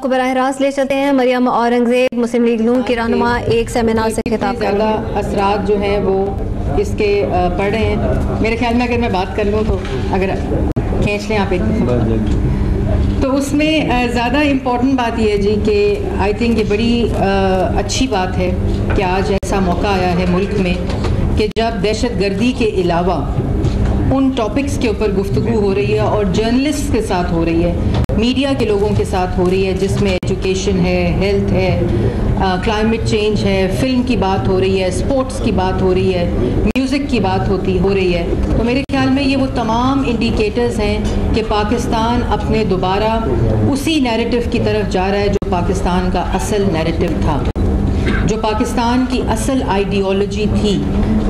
کو براہ راست لے چلتے ہیں. مریم اورنگزیب مسلم لیگ نون کی رہنما ایک سیمینار سے خطاب کر رہی ہیں. اثرات جو ہیں وہ اس کے پڑھ رہے ہیں. میرے خیال میں اگر میں بات کر لوں تو اگر کھینچ لیں آپ ایک تو اس میں زیادہ امپورٹنٹ بات یہ ہے جی کہ آئی تھنک یہ بڑی اچھی بات ہے کہ آج ایسا موقع آیا ہے ملک میں کہ جب دہشت گردی کے علاوہ ان ٹاپکس کے اوپر گفتگو ہو رہی ہے اور جرنلسٹ کے ساتھ ہو رہی ہے, میڈیا کے لوگوں کے ساتھ ہو رہی ہے, جس میں ایجوکیشن ہے, ہیلتھ ہے, کلائمیٹ چینج ہے, فلم کی بات ہو رہی ہے, اسپورٹس کی بات ہو رہی ہے, میوزک کی بات ہو رہی ہے. تو میرے خیال میں یہ وہ تمام انڈیکیٹرز ہیں کہ پاکستان اپنے دوبارہ اسی نیریٹو کی طرف جا رہا ہے جو پاکستان کا اصل نیریٹو تھا, جو پاکستان کی اصل آئیڈیالوجی تھی.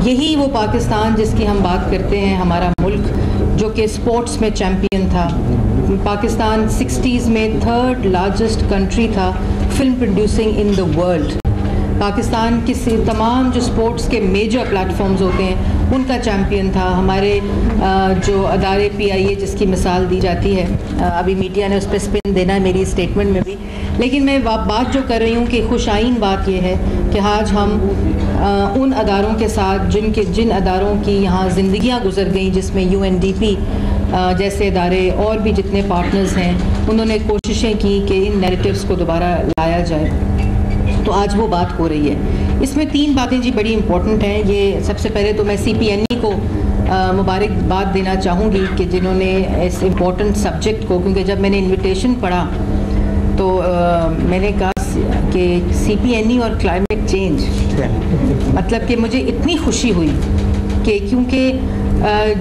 یہی وہ پاکستان جس کی ہم بات کرتے ہیں, ہمارا ملک جو کہ اسپورٹس میں چیمپئن تھا. پاکستان 60s میں 3rd لارجسٹ کنٹری تھا film producing in the world. Pakistan کسی تمام جو اسپورٹس کے میجر پلیٹ فارمز ہوتے ہیں ان کا چیمپئن تھا. ہمارے جو ادارے PIA جس کی مثال دی جاتی ہے, ابھی میڈیا نے اس پہ سپن دینا ہے میری اسٹیٹمنٹ میں بھی, لیکن میں بات جو کر رہی ہوں کہ خوش آئین بات یہ ہے کہ آج ہم ان اداروں کے ساتھ جن اداروں کی یہاں زندگیاں گزر گئیں, جس میں UNDP جیسے ادارے اور بھی جتنے پارٹنرز ہیں, انہوں نے کوششیں کی کہ ان نیریٹیوز کو دوبارہ لایا جائے. تو آج وہ بات ہو رہی ہے. اس میں 3 باتیں جی بڑی امپورٹنٹ ہیں. یہ سب سے پہلے تو میں CPNE کو مبارکباد دینا چاہوں گی کہ جنہوں نے اس امپورٹنٹ سبجیکٹ کو, کیونکہ جب میں نے انویٹیشن پڑھا تو میں نے کہا کہ CPNE اور کلائمیٹ چینج, مطلب کہ مجھے اتنی خوشی ہوئی کہ کیونکہ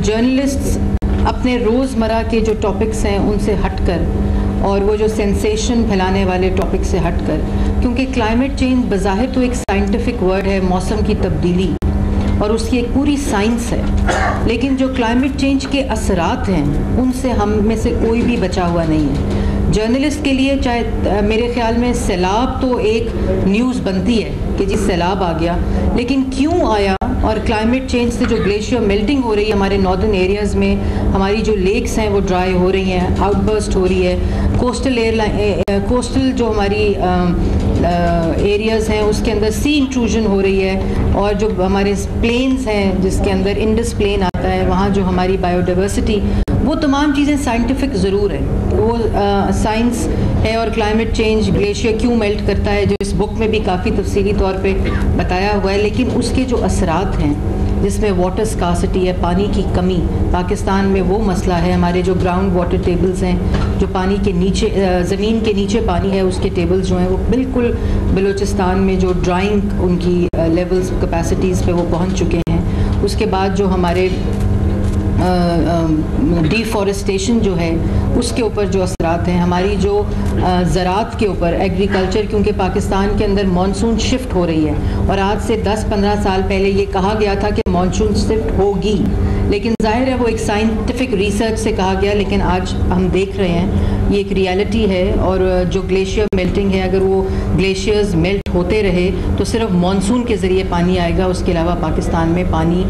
جرنلسٹس اپنے روزمرہ کے جو ٹاپکس ہیں ان سے ہٹ کر, اور وہ جو سینسیشن پھیلانے والے ٹاپک سے ہٹ کر, کیونکہ کلائمیٹ چینج بظاہر تو ایک سائنٹیفک ورڈ ہے, موسم کی تبدیلی, اور اس کی ایک پوری سائنس ہے, لیکن جو کلائمیٹ چینج کے اثرات ہیں ان سے ہم میں سے کوئی بھی بچا ہوا نہیں ہے. جرنلسٹ کے لیے چاہے میرے خیال میں سیلاب تو ایک نیوز بنتی ہے کہ جی سیلاب آ گیا, لیکن کیوں آیا, اور کلائمیٹ چینج سے جو گلیشیئر میلٹنگ ہو رہی ہے ہمارے ناردرن ایریاز میں, ہماری جو لیکس ہیں وہ ڈرائی ہو رہی ہیں, آؤٹ برسٹ ہو رہی ہے, کوسٹل جو ہماری ایریاز ہیں اس کے اندر سی انٹروژن ہو رہی ہے, اور جو ہمارے پلینز ہیں جس کے اندر انڈس پلین آتا ہے وہاں جو ہماری بایو ڈائیورسٹی, وہ تمام چیزیں سائنٹیفک ضرور ہیں, وہ سائنس ہے. اور کلائمیٹ چینج گلیشیئر کیوں میلٹ کرتا ہے جو اس بک میں بھی کافی تفصیلی طور پہ بتایا ہوا ہے, لیکن اس کے جو اثرات ہیں جس میں واٹر اسکاسٹی ہے, پانی کی کمی, پاکستان میں وہ مسئلہ ہے. ہمارے جو گراؤنڈ واٹر ٹیبلز ہیں, جو پانی کے نیچے, زمین کے نیچے پانی ہے, اس کے ٹیبلز جو ہیں وہ بالکل بلوچستان میں جو ڈرائنگ ان کی لیولز کیپیسٹیز پہ وہ پہنچ چکے ہیں. اس کے بعد جو ہمارے ڈیفارسٹیشن جو ہے اس کے اوپر جو اثرات ہیں, ہماری جو زراعت کے اوپر, ایگریکلچر, کیونکہ پاکستان کے اندر مانسون شفٹ ہو رہی ہے, اور آج سے 10-15 سال پہلے یہ کہا گیا تھا کہ مانسون شفٹ ہوگی, لیکن ظاہر ہے وہ ایک سائنٹیفک ریسرچ سے کہا گیا, لیکن آج ہم دیکھ رہے ہیں یہ ایک ریالٹی ہے. اور جو گلیشیئر میلٹنگ ہے, اگر وہ گلیشیئرز میلٹ ہوتے رہے تو صرف مانسون کے ذریعے پانی آئے گا, اس کے علاوہ پاکستان میں پانی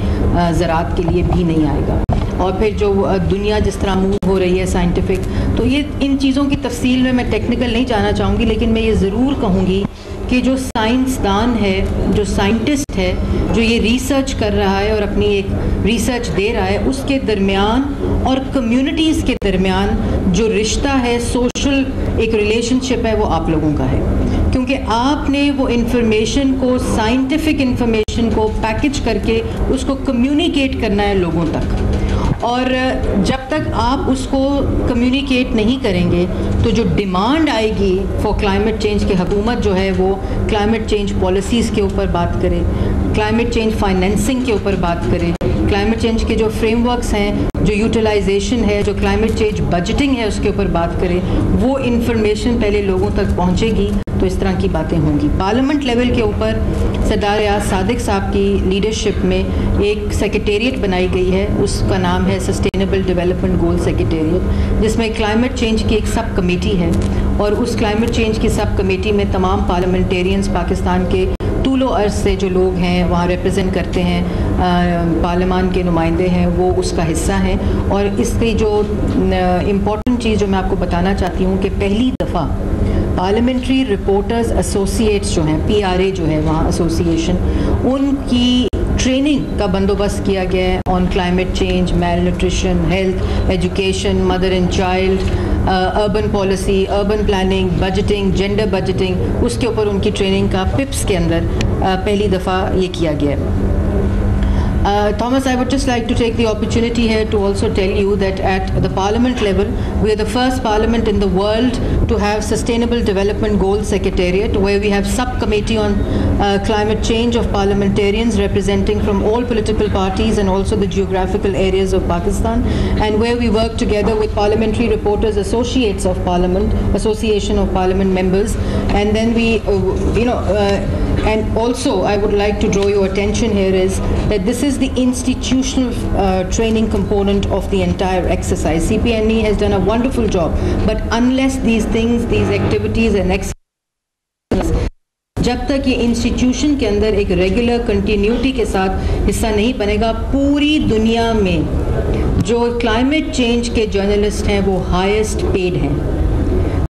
زراعت کے لیے بھی نہیں آئے گا. اور پھر جو دنیا جس طرح موو ہو رہی ہے سائنٹیفک, تو یہ ان چیزوں کی تفصیل میں ٹیکنیکل نہیں جانا چاہوں گی, لیکن میں یہ ضرور کہوں گی کہ جو سائنسدان ہے, جو سائنٹسٹ ہے, جو یہ ریسرچ کر رہا ہے اور اپنی ایک ریسرچ دے رہا ہے, اس کے درمیان اور کمیونٹیز کے درمیان جو رشتہ ہے, سوشل ایک ریلیشن شپ ہے, وہ آپ لوگوں کا ہے. کیونکہ آپ نے وہ انفارمیشن کو, سائنٹیفک انفارمیشن کو پیکج کر کے اس کو کمیونیکیٹ کرنا ہے لوگوں تک, اور جب تک آپ اس کو کمیونیکیٹ نہیں کریں گے تو جو ڈیمانڈ آئے گی فار کلائمیٹ چینج کی, حکومت جو ہے وہ کلائمیٹ چینج پالیسیز کے اوپر بات کرے, کلائمیٹ چینج فائنینسنگ کے اوپر بات کرے, کلائمیٹ چینج کے جو فریم ورکس ہیں, جو یوٹیلائزیشن ہے, جو کلائمیٹ چینج بجٹنگ ہے, اس کے اوپر بات کرے, وہ انفارمیشن پہلے لوگوں تک پہنچے گی تو اس طرح کی باتیں ہوں گی. پارلیمنٹ لیول کے اوپر سردار ریاض صادق صاحب کی لیڈرشپ میں ایک سیکریٹریٹ بنائی گئی ہے, اس کا نام ہے سسٹینیبل ڈیولپمنٹ گول سیکریٹریٹ, جس میں کلائمیٹ چینج کی ایک سب کمیٹی ہے, اور اس کلائمیٹ چینج کی سب کمیٹی میں تمام پارلیمنٹیرینز پاکستان کے طول و عرض سے جو لوگ ہیں وہاں ریپرزینٹ کرتے ہیں, پارلیمان کے نمائندے ہیں, وہ اس کا حصہ ہیں. اور اس کی جو امپورٹنٹ چیز جو میں آپ کو بتانا چاہتی ہوں کہ پہلی دفعہ پارلیمنٹری رپورٹرز ایسوسیٹس جو ہیں PRA جو ہے وہاں ایسوسیشن, ان کی ٹریننگ کا بندوبست کیا گیا ہے on climate change, malnutrition, health, education, mother and child, urban policy, urban planning, budgeting, gender budgeting, اس کے اوپر ان کی ٹریننگ کا PIPS کے اندر پہلی دفعہ یہ کیا گیا ہے. Thomas, I would just like to take the opportunity here to also tell you that at the parliament level, we are the first parliament in the world to have Sustainable Development Goals Secretariat, where we have subcommittee on climate change of parliamentarians representing from all political parties and also the geographical areas of Pakistan, and where we work together with Parliamentary Reporters Associates of Parliament, Association of Parliament Members, and then we, and also I would like to draw your attention here is that this is the institutional training component of the entire exercise. CPNE has done a wonderful job, but unless these things, these activities and exercises, جب تک یہ institution کے اندر ایک regular continuity کے ساتھ حصہ نہیں بنے گا, پوری دنیا میں جو کلائمیٹ چینج کے جرنلسٹ ہیں وہ ہائیسٹ پیڈ ہیں.